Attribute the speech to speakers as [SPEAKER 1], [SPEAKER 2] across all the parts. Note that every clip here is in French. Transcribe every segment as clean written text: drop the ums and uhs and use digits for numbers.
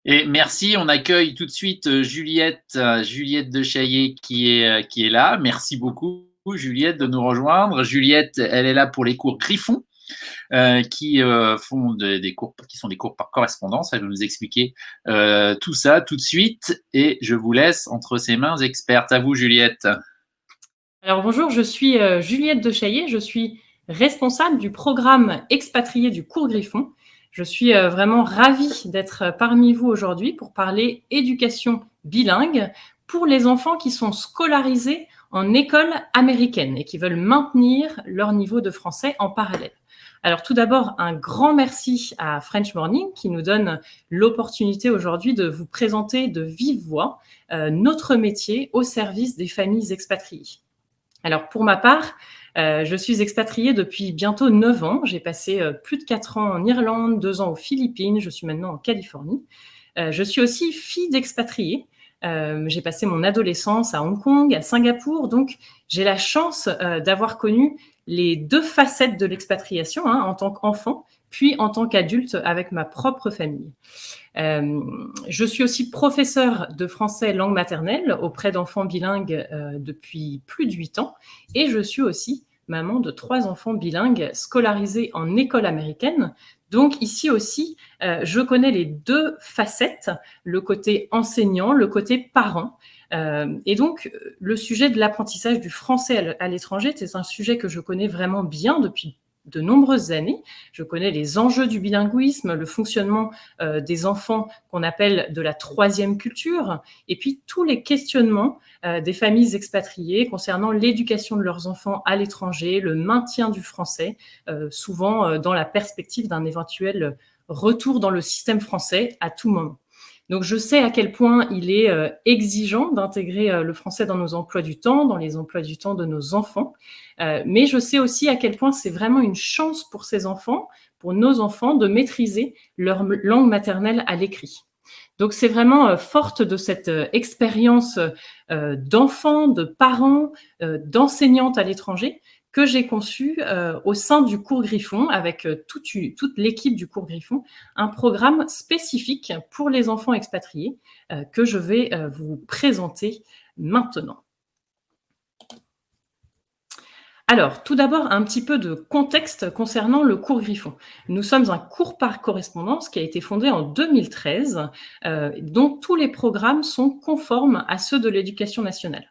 [SPEAKER 1] Et merci, on accueille tout de suite Juliette Dechaillet qui est là. Merci beaucoup, Juliette, de nous rejoindre. Juliette, elle est là pour les cours Griffon, qui font des cours, qui sont des cours par correspondance. Elle va nous expliquer tout ça tout de suite. Et je vous laisse entre ses mains expertes. À vous, Juliette.
[SPEAKER 2] Alors bonjour, je suis Juliette Dechaillet, je suis responsable du programme expatrié du cours Griffon. Je suis vraiment ravie d'être parmi vous aujourd'hui pour parler éducation bilingue pour les enfants qui sont scolarisés en école américaine et qui veulent maintenir leur niveau de français en parallèle. Alors tout d'abord, un grand merci à French Morning qui nous donne l'opportunité aujourd'hui de vous présenter de vive voix notre métier au service des familles expatriées. Alors pour ma part, je suis expatriée depuis bientôt 9 ans. J'ai passé plus de 4 ans en Irlande, 2 ans aux Philippines, je suis maintenant en Californie. Je suis aussi fille d'expatriés. J'ai passé mon adolescence à Hong Kong, à Singapour, donc j'ai la chance d'avoir connu les deux facettes de l'expatriation, hein, en tant qu'enfant, puis en tant qu'adulte avec ma propre famille. Je suis aussi professeure de français langue maternelle auprès d'enfants bilingues depuis plus de 8 ans et je suis aussi maman de 3 enfants bilingues scolarisés en école américaine. Donc ici aussi, je connais les deux facettes, le côté enseignant, le côté parent. Et donc, le sujet de l'apprentissage du français à l'étranger, c'est un sujet que je connais vraiment bien depuis de nombreuses années. Je connais les enjeux du bilinguisme, le fonctionnement des enfants qu'on appelle de la troisième culture, et puis tous les questionnements des familles expatriées concernant l'éducation de leurs enfants à l'étranger, le maintien du français, souvent dans la perspective d'un éventuel retour dans le système français à tout moment. Donc je sais à quel point il est exigeant d'intégrer le français dans nos emplois du temps, dans les emplois du temps de nos enfants, mais je sais aussi à quel point c'est vraiment une chance pour ces enfants, pour nos enfants, de maîtriser leur langue maternelle à l'écrit. Donc c'est vraiment forte de cette expérience d'enfants, de parents, d'enseignantes à l'étranger que j'ai conçu au sein du cours Griffon, avec toute l'équipe du cours Griffon, un programme spécifique pour les enfants expatriés que je vais vous présenter maintenant. Alors, tout d'abord, un petit peu de contexte concernant le cours Griffon. Nous sommes un cours par correspondance qui a été fondé en 2013, dont tous les programmes sont conformes à ceux de l'éducation nationale.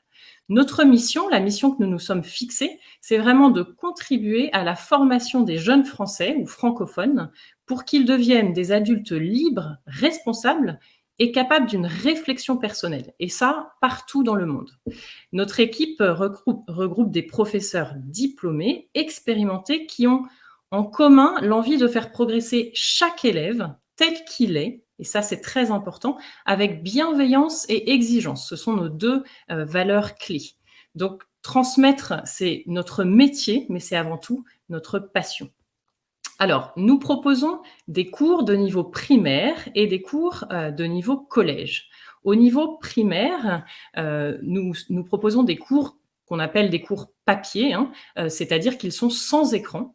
[SPEAKER 2] Notre mission, la mission que nous nous sommes fixée, c'est vraiment de contribuer à la formation des jeunes Français ou francophones pour qu'ils deviennent des adultes libres, responsables et capables d'une réflexion personnelle. Et ça, partout dans le monde. Notre équipe regroupe des professeurs diplômés, expérimentés, qui ont en commun l'envie de faire progresser chaque élève tel qu'il est, et ça c'est très important, avec bienveillance et exigence. Ce sont nos deux valeurs clés. Donc transmettre, c'est notre métier, mais c'est avant tout notre passion. Alors, nous proposons des cours de niveau primaire et des cours de niveau collège. Au niveau primaire, nous proposons des cours qu'on appelle des cours papier, hein, c'est-à-dire qu'ils sont sans écran,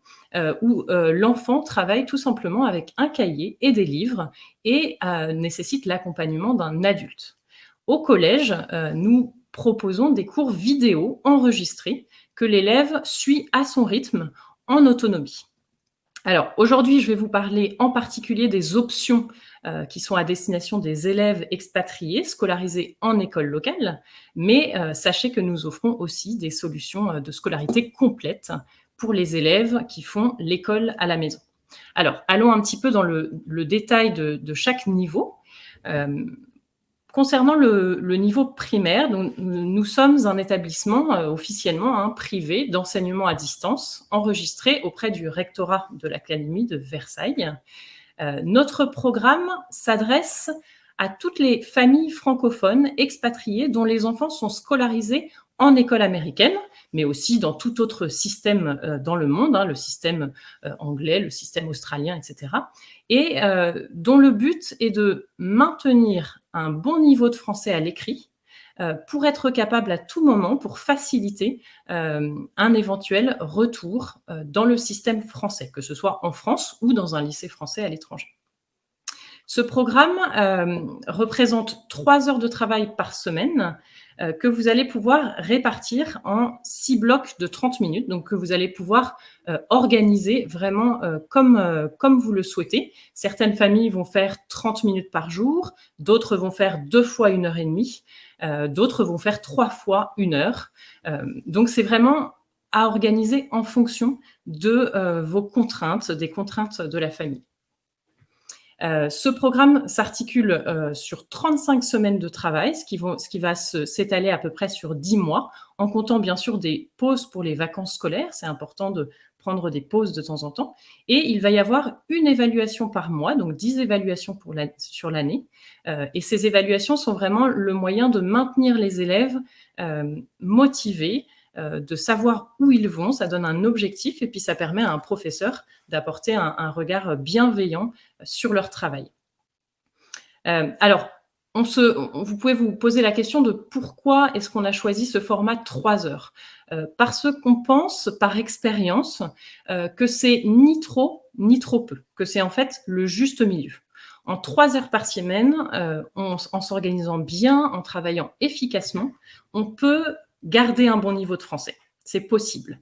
[SPEAKER 2] où l'enfant travaille tout simplement avec un cahier et des livres et nécessite l'accompagnement d'un adulte. Au collège, nous proposons des cours vidéo enregistrés que l'élève suit à son rythme en autonomie. Alors, aujourd'hui, je vais vous parler en particulier des options qui sont à destination des élèves expatriés scolarisés en école locale, mais sachez que nous offrons aussi des solutions de scolarité complète pour les élèves qui font l'école à la maison. Alors, allons un petit peu dans le détail de chaque niveau. Concernant le niveau primaire, nous sommes un établissement officiellement privé d'enseignement à distance, enregistré auprès du rectorat de l'Académie de Versailles. Notre programme s'adresse à toutes les familles francophones expatriées dont les enfants sont scolarisés en école américaine, mais aussi dans tout autre système dans le monde, le système anglais, le système australien, etc. Et dont le but est de maintenir un bon niveau de français à l'écrit pour être capable à tout moment, pour faciliter un éventuel retour dans le système français, que ce soit en France ou dans un lycée français à l'étranger. Ce programme représente 3 heures de travail par semaine que vous allez pouvoir répartir en 6 blocs de 30 minutes, donc que vous allez pouvoir organiser vraiment comme vous le souhaitez. Certaines familles vont faire 30 minutes par jour, d'autres vont faire 2 fois 1h30, d'autres vont faire 3 fois 1 heure. Donc c'est vraiment à organiser en fonction de vos contraintes, des contraintes de la famille. Ce programme s'articule sur 35 semaines de travail, ce qui va s'étaler à peu près sur 10 mois, en comptant bien sûr des pauses pour les vacances scolaires. C'est important de prendre des pauses de temps en temps. Et il va y avoir une évaluation par mois, donc 10 évaluations sur l'année. Et ces évaluations sont vraiment le moyen de maintenir les élèves motivés, de savoir où ils vont, ça donne un objectif et puis ça permet à un professeur d'apporter un regard bienveillant sur leur travail. Alors, vous pouvez vous poser la question de pourquoi est-ce qu'on a choisi ce format 3 heures parce qu'on pense par expérience que c'est ni trop ni trop peu, que c'est en fait le juste milieu. En 3 heures par semaine, en s'organisant bien, en travaillant efficacement, on peut garder un bon niveau de français. C'est possible.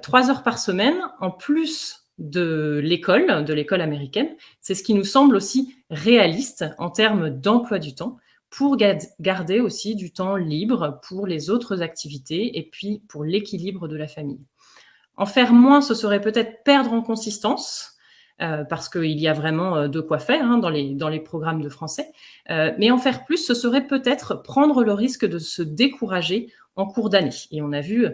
[SPEAKER 2] 3 heures par semaine, en plus de l'école américaine, c'est ce qui nous semble aussi réaliste en termes d'emploi du temps pour garder aussi du temps libre pour les autres activités et puis pour l'équilibre de la famille. En faire moins, ce serait peut-être perdre en consistance, parce qu'il y a vraiment de quoi faire dans les programmes de français. Mais en faire plus, ce serait peut-être prendre le risque de se décourager en cours d'année. Et on a vu,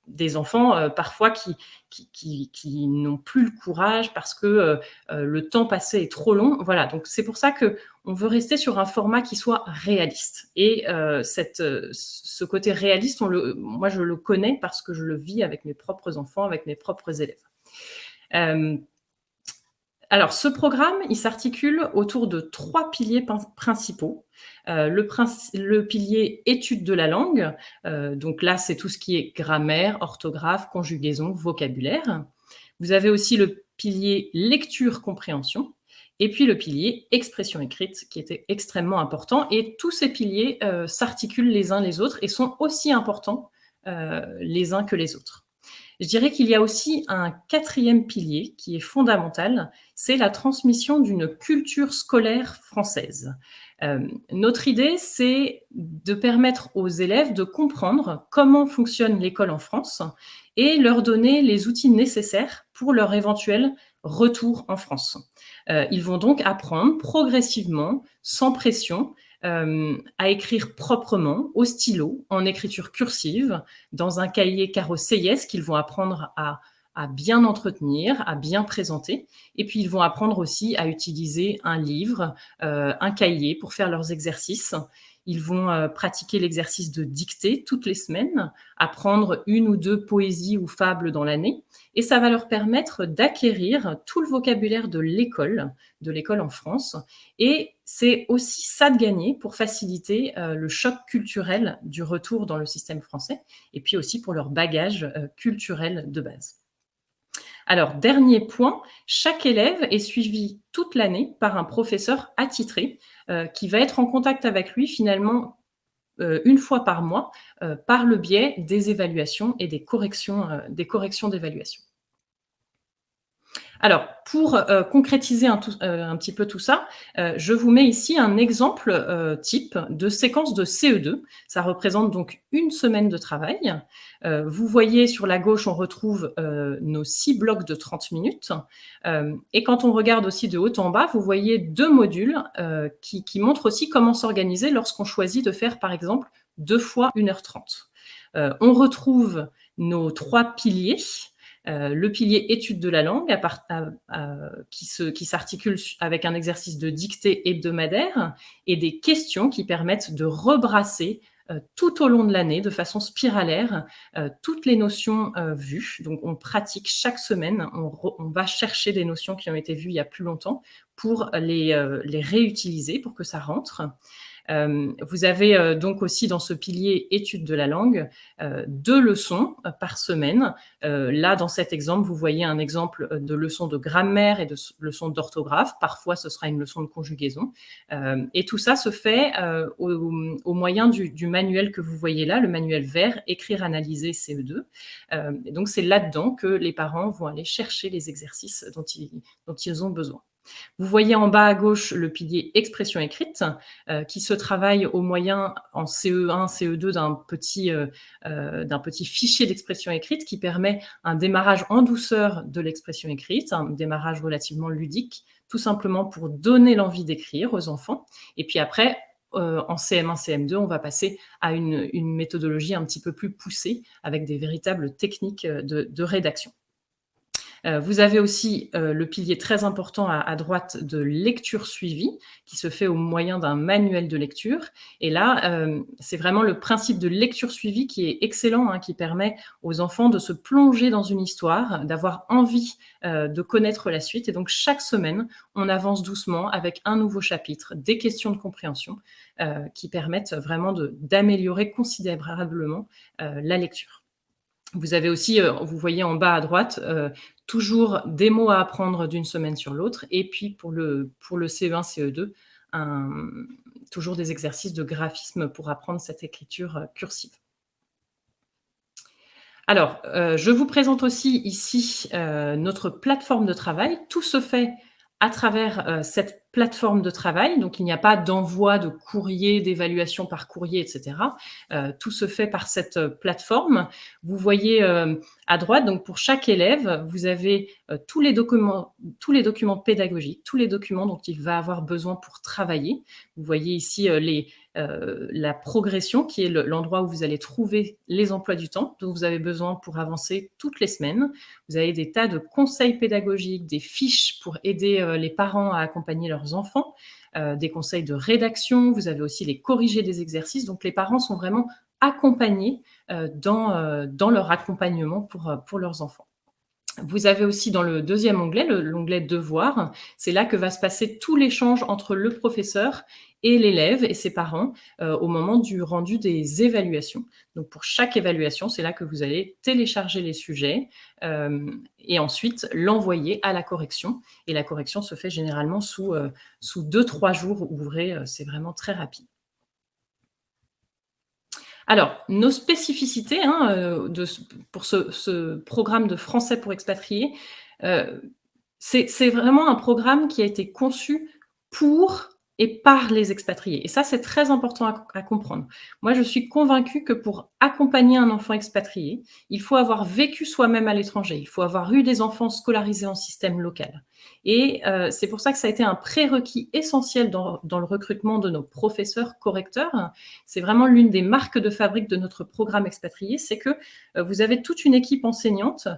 [SPEAKER 2] des enfants parfois qui n'ont plus le courage parce que le temps passé est trop long. Voilà, donc c'est pour ça qu'on veut rester sur un format qui soit réaliste. Et ce côté réaliste, moi je le connais parce que je le vis avec mes propres enfants, avec mes propres élèves. Alors, ce programme, il s'articule autour de 3 piliers principaux. Le pilier étude de la langue, donc là, c'est tout ce qui est grammaire, orthographe, conjugaison, vocabulaire. Vous avez aussi le pilier lecture-compréhension, et puis le pilier expression écrite, qui était extrêmement important. Et tous ces piliers s'articulent les uns les autres et sont aussi importants les uns que les autres. Je dirais qu'il y a aussi un 4e pilier qui est fondamental, c'est la transmission d'une culture scolaire française. Notre idée, c'est de permettre aux élèves de comprendre comment fonctionne l'école en France et leur donner les outils nécessaires pour leur éventuel retour en France. Ils vont donc apprendre progressivement, sans pression, à écrire proprement, au stylo, en écriture cursive, dans un cahier Karo Seyès qu'ils vont apprendre à bien entretenir, à bien présenter. Et puis, ils vont apprendre aussi à utiliser un livre, un cahier pour faire leurs exercices. Ils vont pratiquer l'exercice de dictée toutes les semaines, apprendre 1 ou 2 poésies ou fables dans l'année. Et ça va leur permettre d'acquérir tout le vocabulaire de l'école en France. Et c'est aussi ça de gagner pour faciliter le choc culturel du retour dans le système français et puis aussi pour leur bagage culturel de base. Alors, dernier point, chaque élève est suivi toute l'année par un professeur attitré qui va être en contact avec lui finalement 1 fois par mois par le biais des évaluations et des corrections d'évaluation. Alors, pour concrétiser un petit peu tout ça, je vous mets ici un exemple type de séquence de CE2. Ça représente donc 1 semaine de travail. Vous voyez sur la gauche, on retrouve nos 6 blocs de 30 minutes. Et quand on regarde aussi de haut en bas, vous voyez 2 modules qui montrent aussi comment s'organiser lorsqu'on choisit de faire, par exemple, 2 fois 1h30. On retrouve nos 3 piliers. Le pilier étude de la langue qui s'articule avec un exercice de dictée hebdomadaire et des questions qui permettent de rebrasser tout au long de l'année de façon spiralaire toutes les notions vues. Donc on pratique chaque semaine, on va chercher des notions qui ont été vues il y a plus longtemps pour les réutiliser pour que ça rentre. Vous avez donc aussi dans ce pilier études de la langue 2 leçons par semaine. Là, dans cet exemple, vous voyez un exemple de leçon de grammaire et de leçon d'orthographe. Parfois, ce sera une leçon de conjugaison. Et tout ça se fait au moyen du manuel que vous voyez là, le manuel vert, écrire, analyser, CE2. Et donc, c'est là-dedans que les parents vont aller chercher les exercices dont ils ont besoin. Vous voyez en bas à gauche le pilier expression écrite qui se travaille au moyen en CE1, CE2 d'un petit fichier d'expression écrite qui permet un démarrage en douceur de l'expression écrite, un démarrage relativement ludique, tout simplement pour donner l'envie d'écrire aux enfants. Et puis après, en CM1, CM2, on va passer à une méthodologie un petit peu plus poussée avec des véritables techniques de rédaction. Vous avez aussi le pilier très important à droite de lecture suivie, qui se fait au moyen d'un manuel de lecture. Et là, c'est vraiment le principe de lecture suivie qui est excellent, hein, qui permet aux enfants de se plonger dans une histoire, d'avoir envie de connaître la suite. Et donc, chaque semaine, on avance doucement avec un nouveau chapitre, des questions de compréhension qui permettent vraiment d'améliorer considérablement la lecture. Vous avez aussi, vous voyez en bas à droite, toujours des mots à apprendre d'une semaine sur l'autre et puis pour le CE1, CE2, toujours des exercices de graphisme pour apprendre cette écriture cursive. Alors, je vous présente aussi ici notre plateforme de travail. Tout se fait à travers cette plateforme de travail. Donc, il n'y a pas d'envoi de courrier, d'évaluation par courrier, etc. Tout se fait par cette plateforme. Vous voyez à droite, donc pour chaque élève, vous avez tous les documents pédagogiques, tous les documents dont il va avoir besoin pour travailler. Vous voyez ici la progression, qui est l'endroit où vous allez trouver les emplois du temps dont vous avez besoin pour avancer toutes les semaines. Vous avez des tas de conseils pédagogiques, des fiches pour aider les parents à accompagner leurs enfants, des conseils de rédaction. Vous avez aussi les corrigés des exercices. Donc, les parents sont vraiment accompagnés dans leur accompagnement pour leurs enfants. Vous avez aussi dans le deuxième onglet, l'onglet devoirs, c'est là que va se passer tout l'échange entre le professeur et l'élève et ses parents au moment du rendu des évaluations. Donc pour chaque évaluation, c'est là que vous allez télécharger les sujets et ensuite l'envoyer à la correction. Et la correction se fait généralement sous 2-3 jours ouvrés, c'est vraiment très rapide. Alors, nos spécificités pour ce programme de français pour expatriés, c'est vraiment un programme qui a été conçu pour et par les expatriés. Et ça, c'est très important à comprendre. Moi, je suis convaincue que pour accompagner un enfant expatrié, il faut avoir vécu soi-même à l'étranger. Il faut avoir eu des enfants scolarisés en système local. Et c'est pour ça que ça a été un prérequis essentiel dans le recrutement de nos professeurs correcteurs. C'est vraiment l'une des marques de fabrique de notre programme expatrié, c'est que vous avez toute une équipe enseignante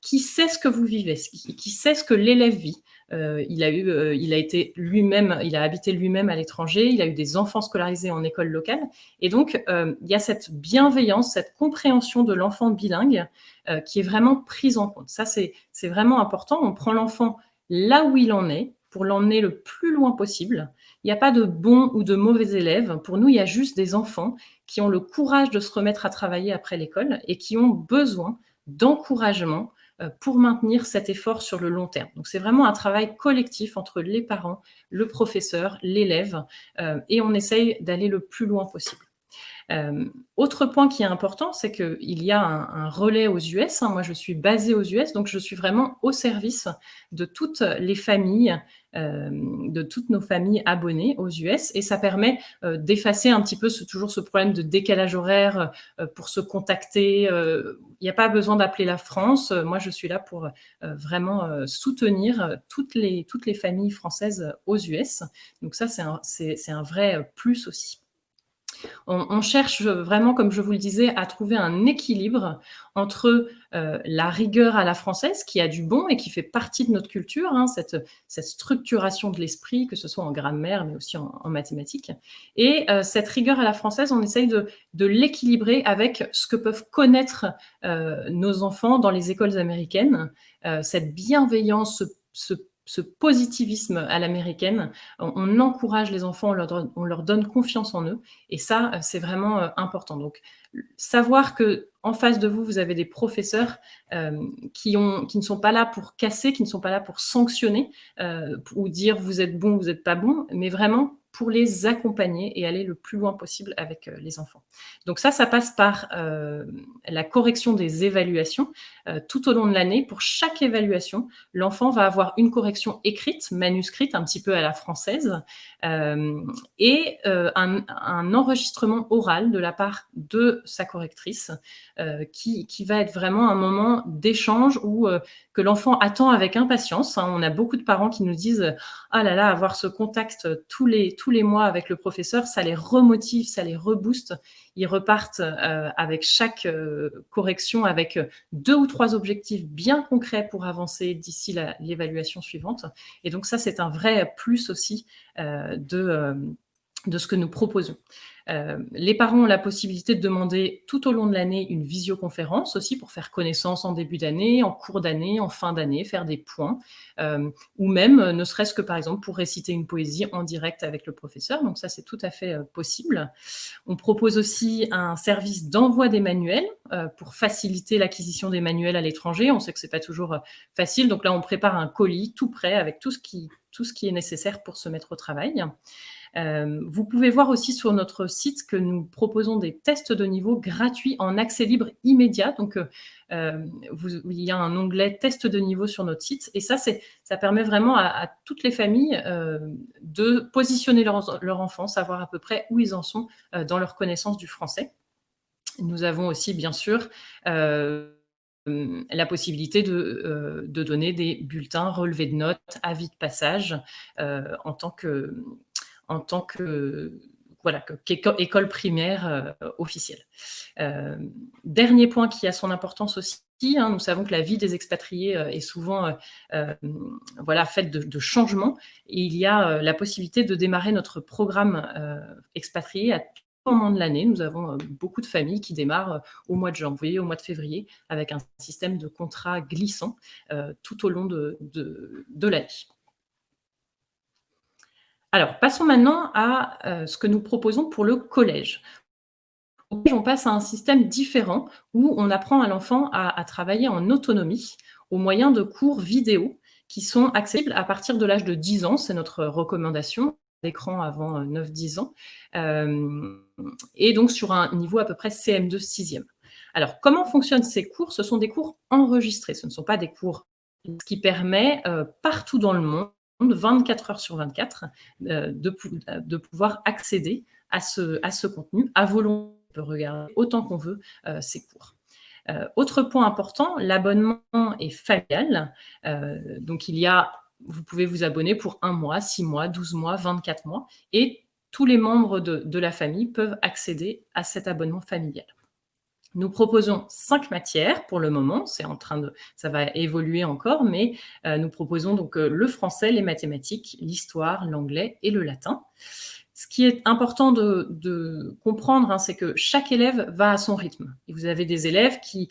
[SPEAKER 2] qui sait ce que vous vivez, qui sait ce que l'élève vit. Il a habité lui-même à l'étranger, il a eu des enfants scolarisés en école locale. Et donc, il y a cette bienveillance, cette compréhension de l'enfant bilingue qui est vraiment prise en compte. Ça, c'est vraiment important. On prend l'enfant là où il en est pour l'emmener le plus loin possible. Il n'y a pas de bons ou de mauvais élèves. Pour nous, il y a juste des enfants qui ont le courage de se remettre à travailler après l'école et qui ont besoin d'encouragement pour maintenir cet effort sur le long terme. Donc, c'est vraiment un travail collectif entre les parents, le professeur, l'élève, et on essaye d'aller le plus loin possible. Autre point qui est important, c'est qu'il y a un relais aux US. Moi, je suis basée aux US, donc je suis vraiment au service de toutes les familles, de toutes nos familles abonnées aux US, et ça permet d'effacer un petit peu toujours ce problème de décalage horaire pour se contacter. Il n'y a pas besoin d'appeler la France. Moi, je suis là pour vraiment soutenir toutes les familles françaises aux US. Donc ça, c'est un vrai plus aussi. On cherche vraiment, comme je vous le disais, à trouver un équilibre entre la rigueur à la française, qui a du bon et qui fait partie de notre culture, cette structuration de l'esprit, que ce soit en grammaire, mais aussi en mathématiques. Et cette rigueur à la française, on essaye de l'équilibrer avec ce que peuvent connaître nos enfants dans les écoles américaines, cette bienveillance, ce ce positivisme à l'américaine. On encourage les enfants, on leur donne confiance en eux et ça, c'est vraiment, important. Donc savoir qu'en face de vous, vous avez des professeurs, qui ne sont pas là pour casser, qui ne sont pas là pour sanctionner, ou dire: «Vous êtes bon, vous êtes pas bon», mais vraiment pour les accompagner et aller le plus loin possible avec, les enfants. Donc ça passe par, la correction des évaluations, tout au long de l'année. Pour chaque évaluation, l'enfant va avoir une correction écrite, manuscrite, un petit peu à la française, et un enregistrement oral de la part de sa correctrice, qui va être vraiment un moment d'échange où, que l'enfant attend avec impatience, hein. On a beaucoup de parents qui nous disent: «Ah là là, avoir ce contact tous les mois avec le professeur, ça les remotive, ça les rebooste». Ils repartent, avec chaque, correction avec, 2 ou 3 objectifs bien concrets pour avancer d'ici l'évaluation suivante et donc ça, c'est un vrai plus aussi, de ce que nous proposons. Les parents ont la possibilité de demander tout au long de l'année une visioconférence aussi pour faire connaissance en début d'année, en cours d'année, en fin d'année, faire des points, ou même, ne serait-ce que par exemple pour réciter une poésie en direct avec le professeur. Donc ça, c'est tout à fait, possible. On propose aussi un service d'envoi des manuels, pour faciliter l'acquisition des manuels à l'étranger. On sait que c'est pas toujours, facile, donc là, on prépare un colis tout prêt avec tout ce qui est nécessaire pour se mettre au travail. Vous pouvez voir aussi sur notre site que nous proposons des tests de niveau gratuits en accès libre immédiat. Donc, il y a un onglet test de niveau sur notre site et ça permet vraiment à toutes les familles de positionner leur enfant, savoir à peu près où ils en sont dans leur connaissance du français. Nous avons aussi, bien sûr, la possibilité de donner des bulletins, relevés de notes, avis de passage, en tant que voilà, école primaire officielle. Dernier point qui a son importance aussi, hein, nous savons que la vie des expatriés est souvent voilà, faite de changements. Et il y a la possibilité de démarrer notre programme expatrié à tout moment de l'année. Nous avons beaucoup de familles qui démarrent au mois de janvier, au mois de février, avec un système de contrat glissant tout au long de l'année. Alors, passons maintenant à ce que nous proposons pour le collège. Au collège, on passe à un système différent où on apprend à l'enfant à travailler en autonomie au moyen de cours vidéo qui sont accessibles à partir de l'âge de 10 ans. C'est notre recommandation d'écran avant 9-10 ans. Et donc sur un niveau à peu près CM2 6e. Alors, comment fonctionnent ces cours? Ce sont des cours enregistrés. Ce ne sont pas des cours qui permet partout dans le monde 24 heures sur 24, de pouvoir accéder à ce contenu à volonté. On peut regarder autant qu'on veut ces cours. Autre point important, l'abonnement est familial. Donc vous pouvez vous abonner pour 1 mois, 6 mois, 12 mois, 24 mois et tous les membres de la famille peuvent accéder à cet abonnement familial. Nous proposons 5 matières pour le moment, ça va évoluer encore, mais nous proposons donc le français, les mathématiques, l'histoire, l'anglais et le latin. Ce qui est important de comprendre, hein, c'est que chaque élève va à son rythme. Et vous avez des élèves qui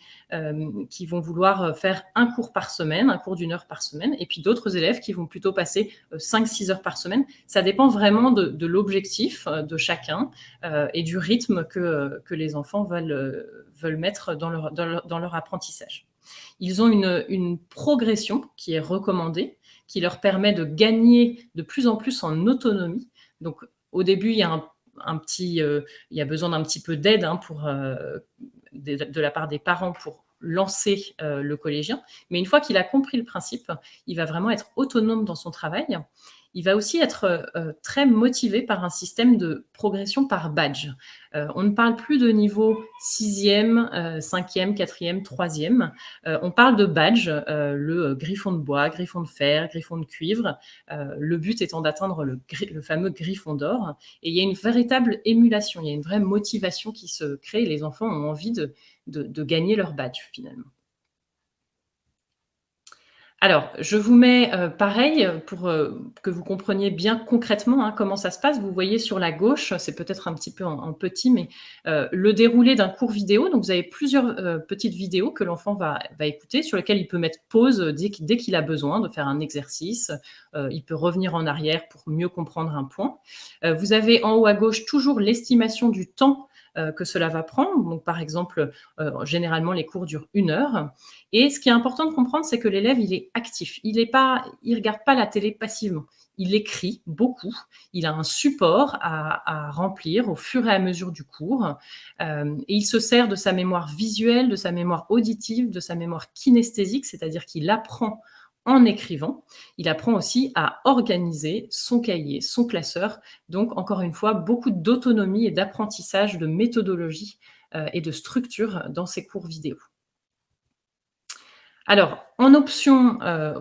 [SPEAKER 2] vont vouloir faire un cours par semaine, un cours d'1 heure par semaine, et puis d'autres élèves qui vont plutôt passer 5-6 heures par semaine. Ça dépend vraiment de l'objectif de chacun et du rythme que les enfants veulent mettre dans leur apprentissage. Ils ont une progression qui est recommandée, qui leur permet de gagner de plus en plus en autonomie. Donc, au début, il y a besoin d'un petit peu d'aide hein, de la part des parents pour lancer le collégien. Mais une fois qu'il a compris le principe, il va vraiment être autonome dans son travail. Il va aussi être très motivé par un système de progression par badge. On ne parle plus de niveau 6e, 5e, 4e, 3e. On parle de badge, le griffon de bois, griffon de fer, griffon de cuivre. Le but étant d'atteindre le fameux griffon d'or. Et il y a une véritable émulation, il y a une vraie motivation qui se crée. Les enfants ont envie de gagner leur badge finalement. Alors, je vous mets, pareil, pour, que vous compreniez bien concrètement, hein, comment ça se passe. Vous voyez sur la gauche, c'est peut-être un petit peu en petit, mais, le déroulé d'un cours vidéo. Donc vous avez plusieurs, petites vidéos que l'enfant va écouter, sur lesquelles il peut mettre pause, dès qu'il a besoin de faire un exercice. Il peut revenir en arrière pour mieux comprendre un point. Vous avez en haut à gauche toujours l'estimation du temps, que cela va prendre. Donc par exemple, généralement les cours durent 1 heure. Et ce qui est important de comprendre, c'est que l'élève, il est actif. Il regarde pas la télé passivement. Il écrit beaucoup. Il a un support à remplir au fur et à mesure du cours. Et il se sert de sa mémoire visuelle, de sa mémoire auditive, de sa mémoire kinesthésique, c'est-à-dire qu'il apprend en écrivant. Il apprend aussi à organiser son cahier, son classeur. Donc, encore une fois, beaucoup d'autonomie et d'apprentissage de méthodologie et de structure dans ces cours vidéo. Alors, en option,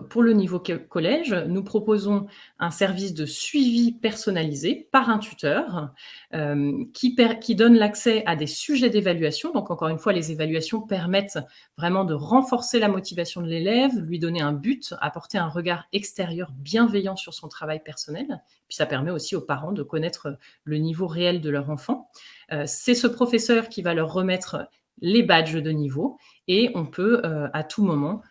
[SPEAKER 2] pour le niveau collège, nous proposons un service de suivi personnalisé par un tuteur, qui donne l'accès à des sujets d'évaluation. Donc encore une fois, les évaluations permettent vraiment de renforcer la motivation de l'élève, lui donner un but, apporter un regard extérieur bienveillant sur son travail personnel. Puis ça permet aussi aux parents de connaître le niveau réel de leur enfant. C'est ce professeur qui va leur remettre les badges de niveau et on peut, à tout moment,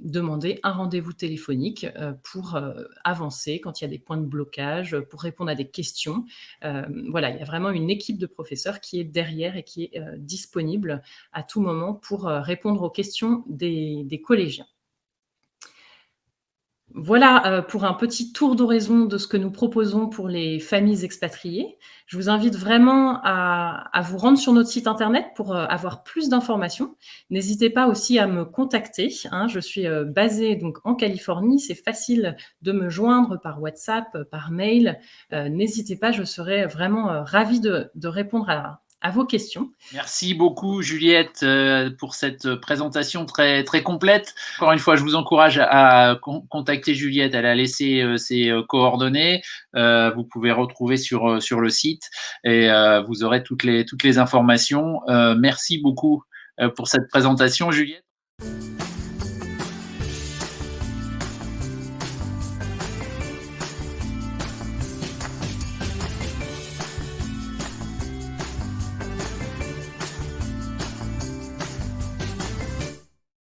[SPEAKER 2] demander un rendez-vous téléphonique, pour, avancer quand il y a des points de blocage, pour répondre à des questions. Voilà, il y a vraiment une équipe de professeurs qui est derrière et qui est, disponible à tout moment pour, répondre aux questions des collégiens. Voilà, pour un petit tour d'horizon de ce que nous proposons pour les familles expatriées. Je vous invite vraiment à vous rendre sur notre site internet pour, avoir plus d'informations. N'hésitez pas aussi à me contacter, hein. Je suis, basée donc en Californie. C'est facile de me joindre par WhatsApp, par mail. N'hésitez pas, je serai vraiment, ravie de répondre à vos questions.
[SPEAKER 1] Merci beaucoup, Juliette, pour cette présentation très, très complète. Encore une fois, je vous encourage à contacter Juliette. Elle a laissé ses coordonnées. Vous pouvez retrouver sur le site et vous aurez toutes les informations. Merci beaucoup pour cette présentation, Juliette.